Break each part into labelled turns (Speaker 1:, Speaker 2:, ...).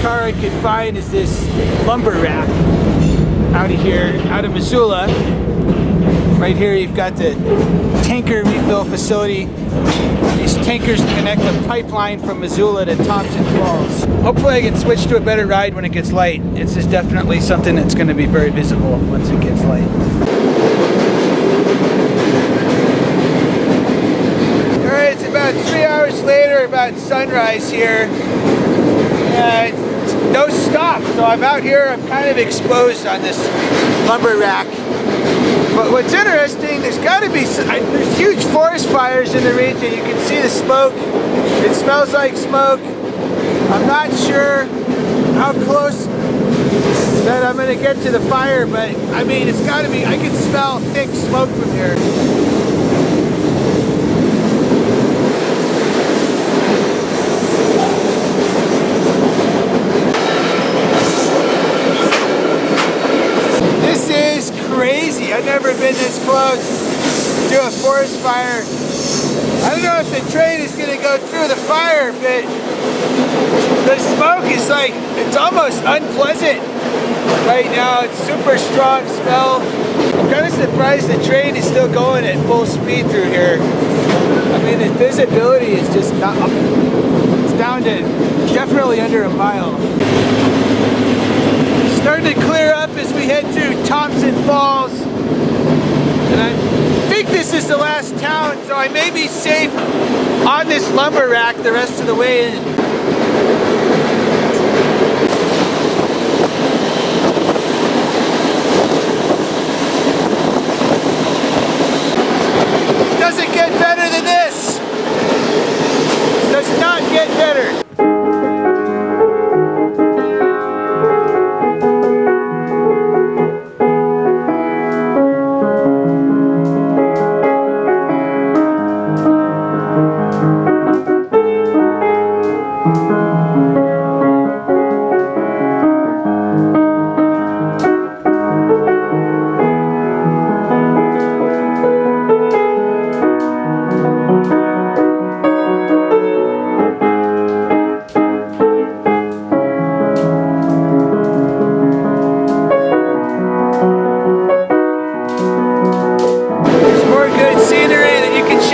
Speaker 1: car I could find is this lumber rack out of here, out of Missoula. Right here you've got the tanker refill facility. These tankers connect a pipeline from Missoula to Thompson Falls. Hopefully I can switch to a better ride when it gets light. This is definitely something that's going to be very visible once it gets light. Alright, it's about 3 hours later, about sunrise here. No stop, so I'm out here, I'm kind of exposed on this lumber rack. But what's interesting, there's huge forest fires in the region. You can see the smoke. It smells like smoke. I'm not sure how close that I'm going to get to the fire, but I mean, it's got to be, I can smell thick smoke from here. Crazy. I've never been this close to a forest fire. I don't know if the train is going to go through the fire, but the smoke is like, it's almost unpleasant right now. It's super strong smell. I'm kind of surprised the train is still going at full speed through here. I mean, the visibility is just not, it's down to definitely under a mile. Starting to clear up as we head through Thompson Falls, and I think this is the last town, so I may be safe on this lumber rack the rest of the way in. It doesn't get better than this. It does not get better.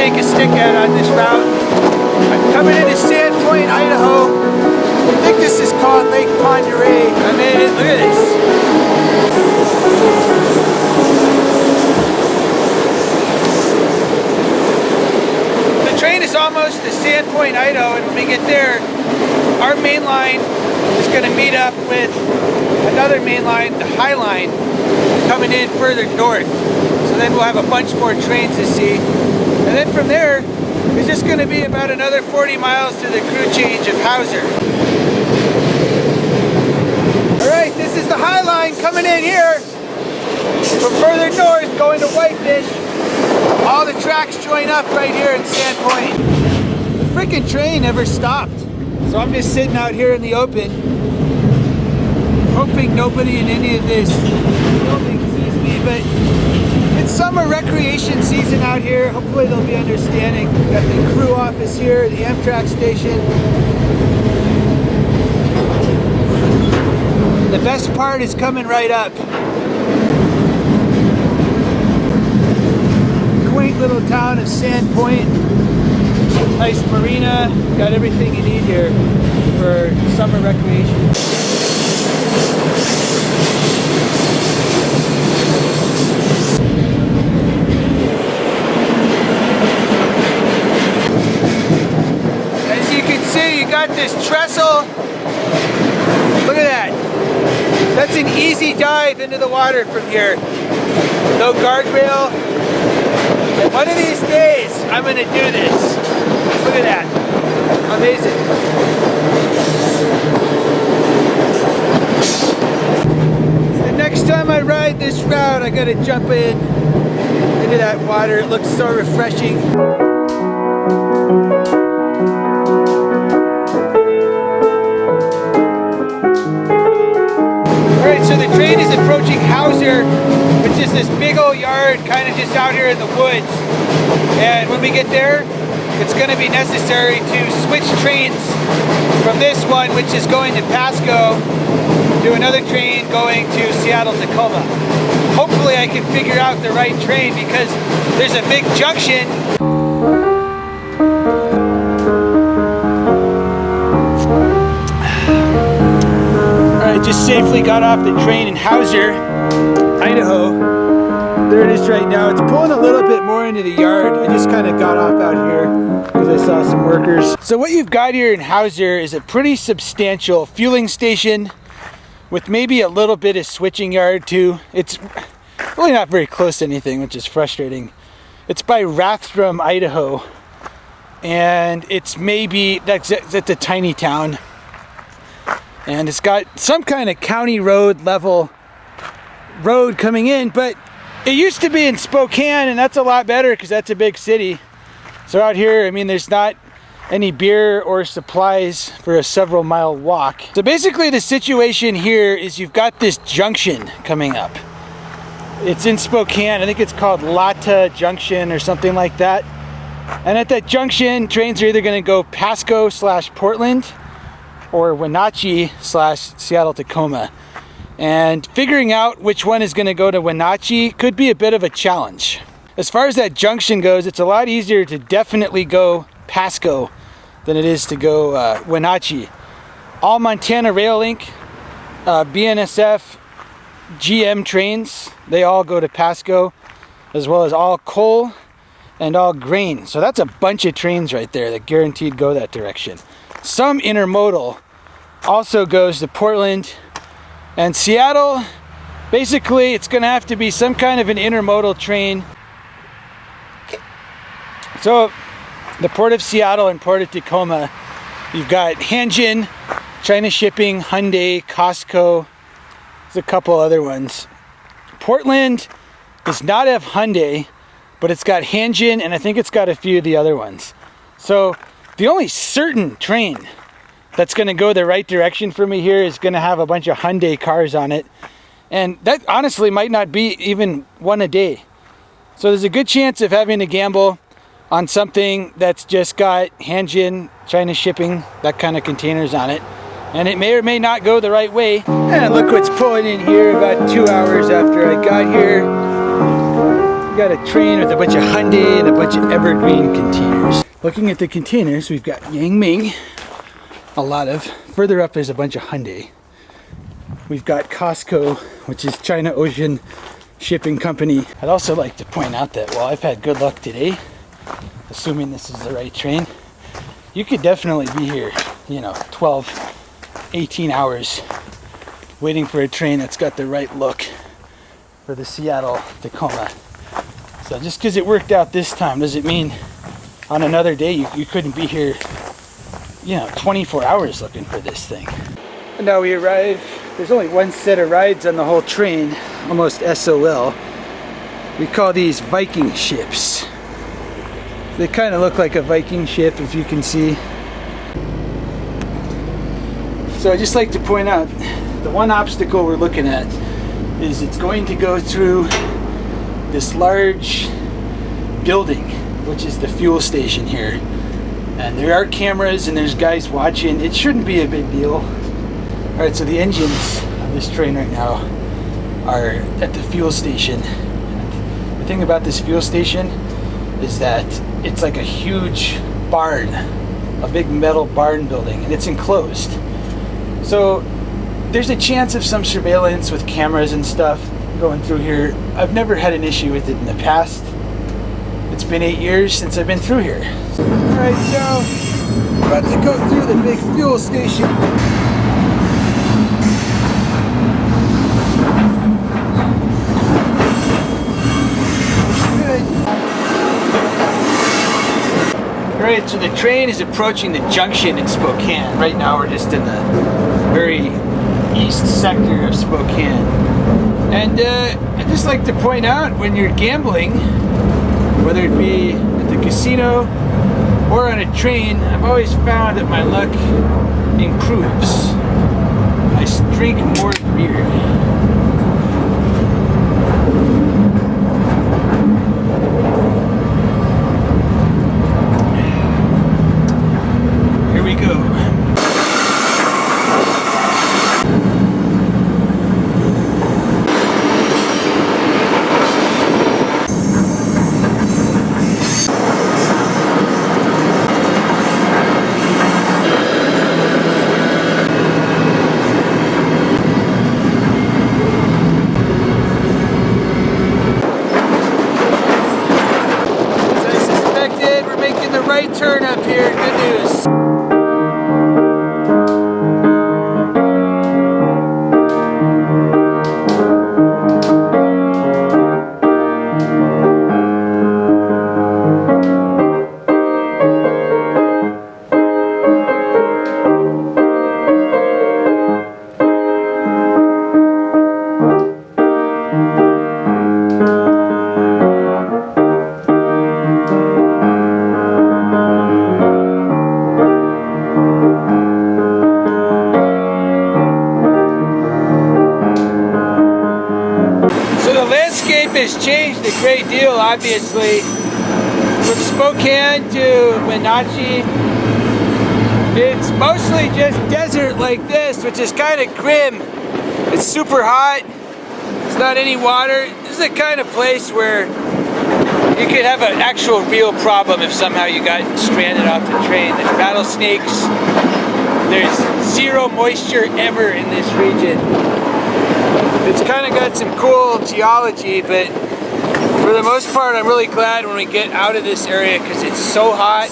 Speaker 1: A stick at on this route. I'm coming into Sandpoint, Idaho. I think this is called Lake Ponderay. I mean, look at this. The train is almost to Sandpoint, Idaho, and when we get there, our main line is going to meet up with another main line, the High Line, coming in further north. So then we'll have a bunch more trains to see. And then from there, it's just going to be about another 40 miles to the crew change of Hauser. Alright, this is the High Line coming in here from further north going to Whitefish. All the tracks join up right here in Sandpoint. The freaking train never stopped. So I'm just sitting out here in the open, hoping nobody in any of this building sees me, but it's summer recreation season out here. Hopefully they'll be understanding. Got the crew office here, the Amtrak station. The best part is coming right up. Quaint little town of Sandpoint. Nice marina. Got everything you need here for summer recreation. As you can see, you got this trestle. Look at that. That's an easy dive into the water from here. No guardrail. And one of these days, I'm going to do this. Look at that. Amazing. The next time I ride this route, I got to jump into that water. It looks so refreshing. Alright, so the train is approaching Hauser, which is this big old yard kind of just out here in the woods. And when we get there, it's going to be necessary to switch trains from this one, which is going to Pasco, to another train going to Seattle-Tacoma. Hopefully I can figure out the right train because there's a big junction. Alright, just safely got off the train in Hauser, Idaho. There it is right now. It's pulling a little bit more into the yard. I just kind of got off out here because I saw some workers. So what you've got here in Hauser is a pretty substantial fueling station with maybe a little bit of switching yard too. It's really not very close to anything, which is frustrating. It's by Rathdrum, Idaho. And it's maybe, it's a tiny town. And it's got some kind of county road level road coming in, but it used to be in Spokane, and that's a lot better because that's a big city. So out here, I mean, there's not any beer or supplies for a several mile walk. So basically the situation here is you've got this junction coming up. It's in Spokane. I think it's called Lata Junction or something like that. And at that junction, trains are either going to go Pasco/Portland or Wenatchee/Seattle-Tacoma. And figuring out which one is going to go to Wenatchee could be a bit of a challenge. As far as that junction goes, it's a lot easier to definitely go Pasco than it is to go Wenatchee. All Montana Rail Link, BNSF, GM trains, they all go to Pasco, as well as all coal and all grain. So that's a bunch of trains right there that guaranteed go that direction. Some intermodal also goes to Portland and Seattle. Basically, it's going to have to be some kind of an intermodal train. So the Port of Seattle and Port of Tacoma, you've got Hanjin, China Shipping, Hyundai, Costco. There's a couple other ones. Portland does not have Hyundai, but it's got Hanjin, and I think it's got a few of the other ones. So the only certain train that's going to go the right direction for me here is going to have a bunch of Hyundai cars on it. And that honestly might not be even one a day. So there's a good chance of having to gamble on something that's just got Hanjin, China Shipping, that kind of containers on it. And it may or may not go the right way. And look what's pulling in here about 2 hours after I got here. We got a train with a bunch of Hyundai and a bunch of Evergreen containers. Looking at the containers, we've got Yang Ming. A lot of. Further up there's a bunch of Hyundai. We've got Costco, which is China Ocean Shipping Company. I'd also like to point out that while I've had good luck today, assuming this is the right train, you could definitely be here, 12, 18 hours waiting for a train that's got the right look for the Seattle-Tacoma. So just because it worked out this time doesn't mean on another day you couldn't be here 24 hours looking for this thing. And now we arrive. There's only one set of rides on the whole train, almost SOL. We call these Viking ships. They kind of look like a Viking ship, if you can see. So I'd just like to point out, the one obstacle we're looking at is it's going to go through this large building, which is the fuel station here. And there are cameras and there's guys watching. It shouldn't be a big deal. Alright, so the engines on this train right now are at the fuel station. And the thing about this fuel station is that it's like a huge barn, a big metal barn building, and it's enclosed. So there's a chance of some surveillance with cameras and stuff going through here. I've never had an issue with it in the past. It's been 8 years since I've been through here. Alright, so about to go through the big fuel station. Alright, so the train is approaching the junction in Spokane. Right now we're just in the very east sector of Spokane. And I'd just like to point out, when you're gambling, whether it be at the casino or on a train, I've always found that my luck improves. I drink more beer. has changed a great deal, obviously. From Spokane to Wenatchee, it's mostly just desert like this, which is kind of grim. It's super hot. There's not any water. This is the kind of place where you could have an actual real problem if somehow you got stranded off the train. There's rattlesnakes. There's zero moisture ever in this region. It's kind of got some cool geology, but for the most part, I'm really glad when we get out of this area because it's so hot.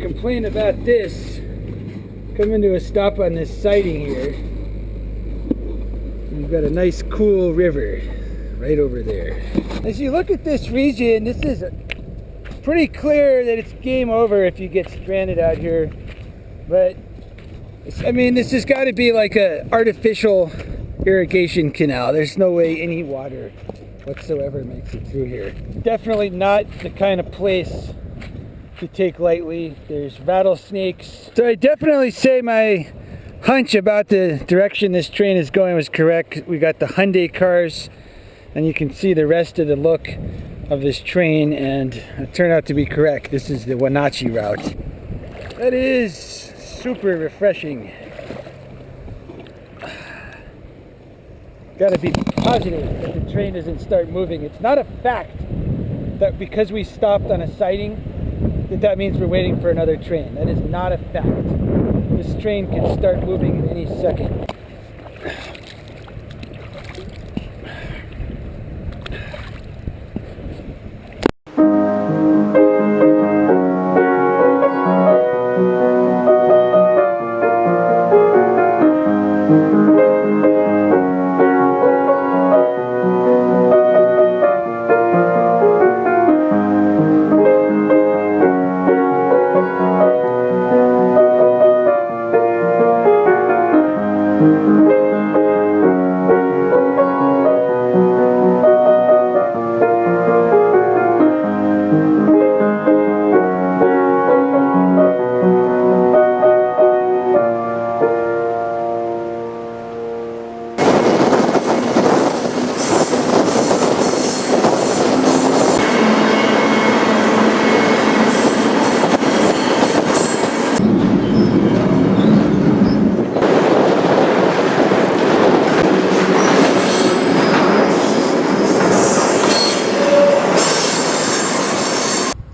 Speaker 1: Complain about this. Coming to a stop on this siding here. You've got a nice cool river right over there. As you look at this region, this is pretty clear that it's game over if you get stranded out here. But I mean, this has got to be like an artificial irrigation canal. There's no way any water whatsoever makes it through here. Definitely not the kind of place to take lightly. There's rattlesnakes. So I definitely say my hunch about the direction this train is going was correct. We got the Hyundai cars, and you can see the rest of the look of this train, and it turned out to be correct. This is the Wenatchee route. That is super refreshing. Gotta be positive that the train doesn't start moving. It's not a fact that because we stopped on a siding that means we're waiting for another train. That is not a fact. This train can start moving at any second.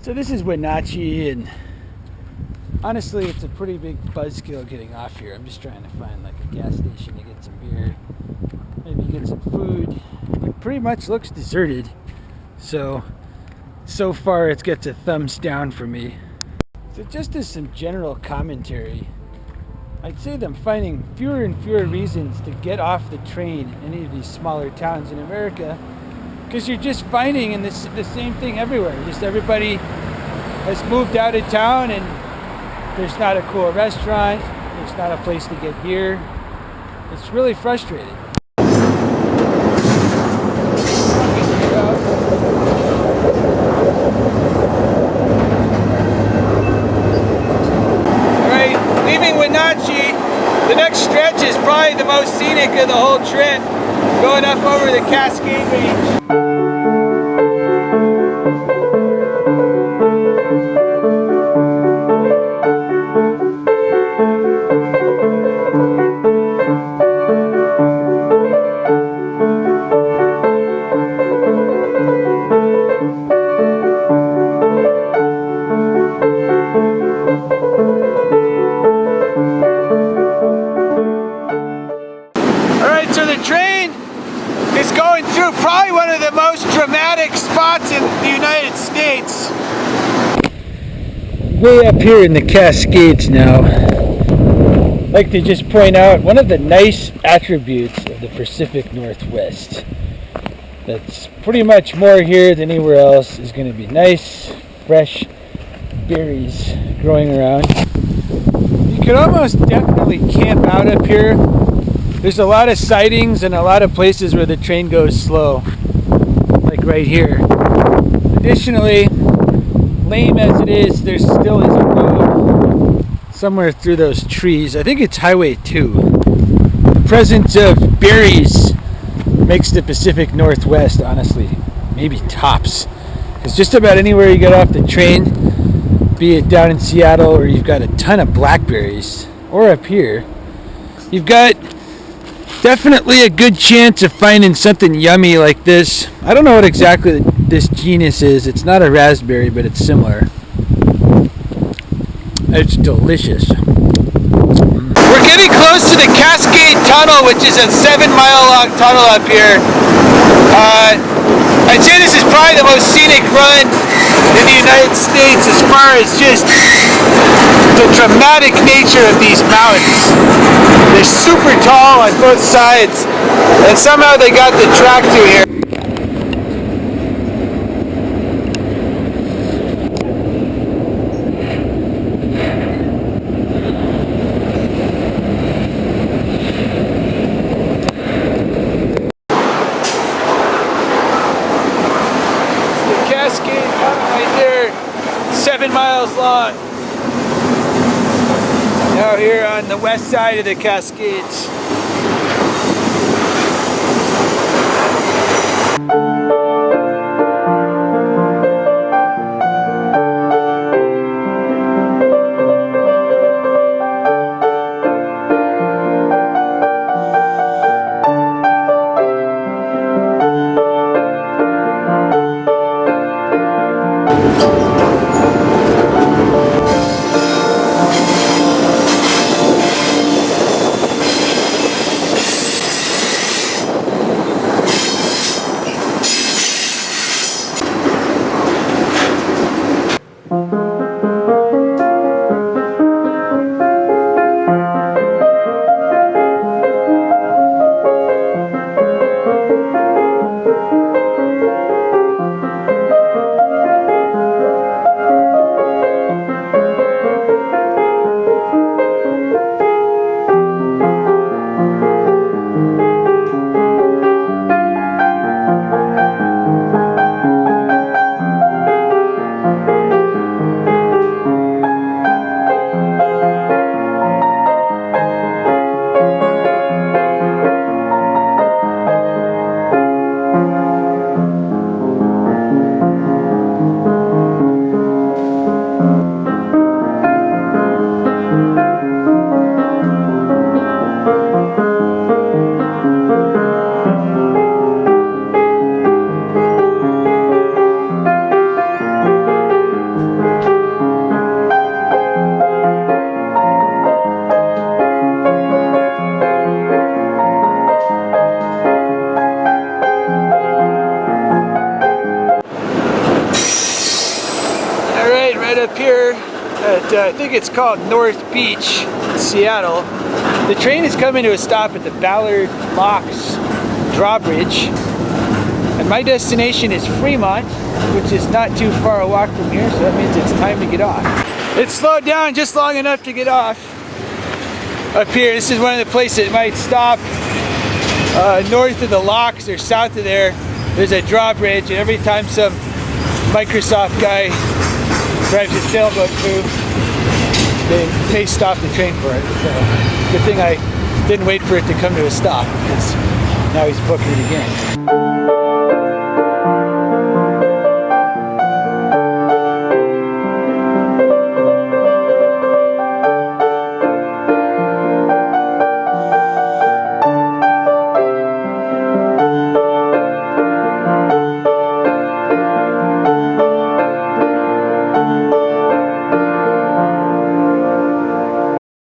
Speaker 1: So this is Wenatchee, and honestly it's a pretty big buzzkill getting off here. I'm just trying to find like a gas station to get some beer, maybe get some food. It pretty much looks deserted, so far it gets a thumbs down for me. So just as some general commentary, I'd say that I'm finding fewer and fewer reasons to get off the train in any of these smaller towns in America, because you're just finding the same thing everywhere. Just everybody has moved out of town, and there's not a cool restaurant, there's not a place to get beer. It's really frustrating. Alright, leaving Wenatchee, the next stretch is probably the most scenic of the whole trip, going up over the Cascade Range. Probably one of the most dramatic spots in the United States. Way up here in the Cascades now, I'd like to just point out one of the nice attributes of the Pacific Northwest that's pretty much more here than anywhere else is going to be nice, fresh berries growing around. You could almost definitely camp out up here. There's a lot of sightings and a lot of places where the train goes slow, like right here. Additionally, lame as it is, there still is a road somewhere through those trees. I think it's Highway 2. The presence of berries makes the Pacific Northwest, honestly, maybe tops. Because just about anywhere you get off the train, be it down in Seattle or you've got a ton of blackberries, or up here, you've got definitely a good chance of finding something yummy like this. I don't know what exactly this genus is. It's not a raspberry, but it's similar. It's delicious. We're getting close to the Cascade Tunnel, which is a 7-mile long tunnel up here. I'd say this is probably the most scenic run in the United States as far as just the dramatic nature of these mountains. They're super tall on both sides, and somehow they got the track through here. Cascade right there, 7 miles long. Now here on the west side of the Cascades. Up here at I think it's called North Beach, Seattle. The train is coming to a stop at the Ballard Locks drawbridge, and my destination is Fremont, which is not too far a walk from here, so that means it's time to get off. It slowed down just long enough to get off up here. This is one of the places it might stop north of the locks or south of there. There's a drawbridge, and every time some Microsoft guy drives his sailboat through, they stop the train for it. So good thing I didn't wait for it to come to a stop, because now he's booking it again.